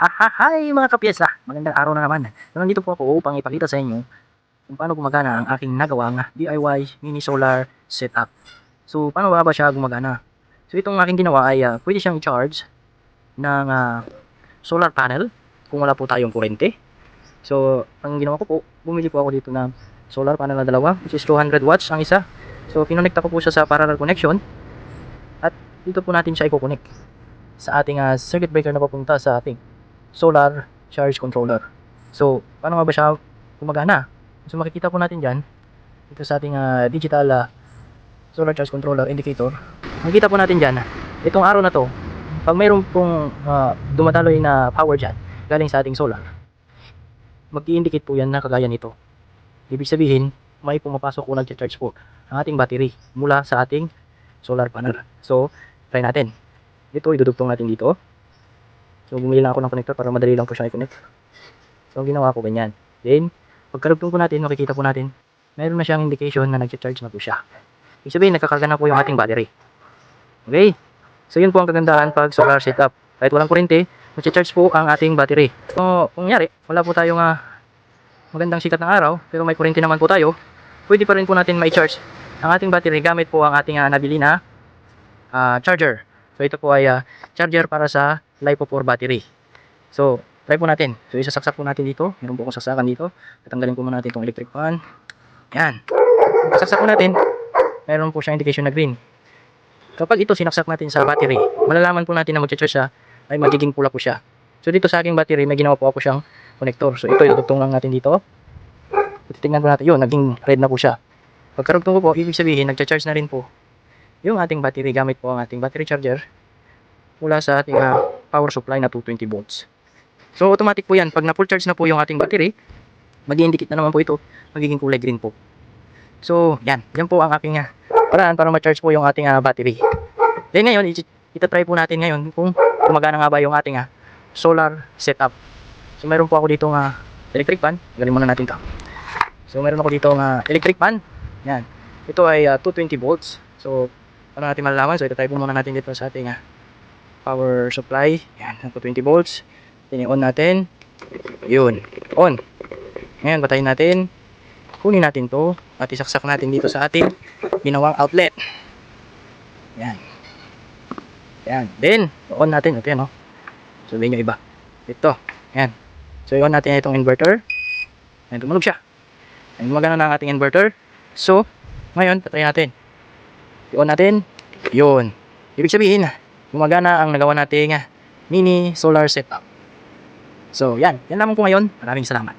Hi mga kapyesa! Magandang araw na naman. So, nandito po ako upang ipakita sa inyo kung paano gumagana ang aking nagawang DIY mini solar setup. So, paano ba siya gumagana? So, itong aking ginawa ay pwede siyang i-charge ng solar panel kung wala po tayong kurente. So, ang ginawa ko po, bumili po ako dito ng solar panel na dalawa, which is 200 watts ang isa. So, kinonekta ko po siya sa parallel connection at dito po natin siya i-connect sa ating circuit breaker na papunta sa ating solar charge controller. So, paano nga ba siya gumagana? So, makikita po natin dyan, dito sa ating digital solar charge controller indicator. Makikita po natin dyan, itong araw na to, pag mayroon pong dumataloy na power dyan, galing sa ating solar, mag-i-indicate po yan na kagaya nito. Ibig sabihin, may pumapasok o nag-charge po ang ating battery mula sa ating solar panel. So, try natin. Ito, idudugtong natin dito. So, bumili lang ako ng connector para madali lang po siya i-connect. So, ang ginawa ko ganyan. Then, pagkarugtong po natin, makikita po natin, meron na siyang indication na nag-charge na po siya. Ibig sabihin, nagkakarga na po yung ating battery. Okay? So, yun po ang kagandahan pag solar setup. Kahit walang kuryente, nag-charge po ang ating battery. So, kung nyari, wala po tayong magandang sikat ng araw, pero may kuryente naman po tayo, pwede pa rin po natin ma-charge ang ating battery gamit po ang ating nabili na charger. So, ito po ay charger para sa LiPo4 battery. So, try po natin. So, isasaksak po natin dito. Meron po akong saksakan dito. Tatanggalin po muna natin itong electric fan. Yan. Saksak po natin. Meron po siyang indication na green. Kapag ito sinaksak natin sa battery, malalaman po natin na mag-charge siya ay magiging pula po siya. So, dito sa aking battery, may ginawa po ako siyang connector. So, ito idudugtong lang natin dito. Titingnan po natin. Yun, naging red na po siya. Pagkarugtong ko po, ibig sabihin, nag-charge na rin po yung ating battery gamit po ang ating battery charger mula sa ating power supply na 220 volts. So, automatic po yan. Pag na full charge na po yung ating battery, mag-i-indicate na naman po ito. Magiging kulay green po. So, yan. Yan po ang aking paraan para ma-charge po yung ating battery. Then ngayon, itatry po natin ngayon kung gumagana nga ba yung ating solar setup. So, meron po ako dito electric fan. Galing muna natin ito. So, meron ako dito electric fan. Yan. Ito ay 220 volts. So, paano natin malalaman? So, itatry po muna natin dito sa ating power supply. Yan, 220 volts. Then, on natin. Yun, on. Ngayon, patayin natin. Kunin natin to at isaksak natin dito sa ating ginawang outlet. Yan. Yan. Then, on natin. Ito yan, oh. Sabihin nyo iba. Ito. Yan. So, i-on natin itong inverter. Yan, tumunog siya. Yan, gumagana na ang ating inverter. So, ngayon, patayin natin. I-on natin. Yun. Ibig sabihin, gumagana ang nagawa nating mini solar setup. So, yan. Yan lamang po ngayon. Maraming salamat.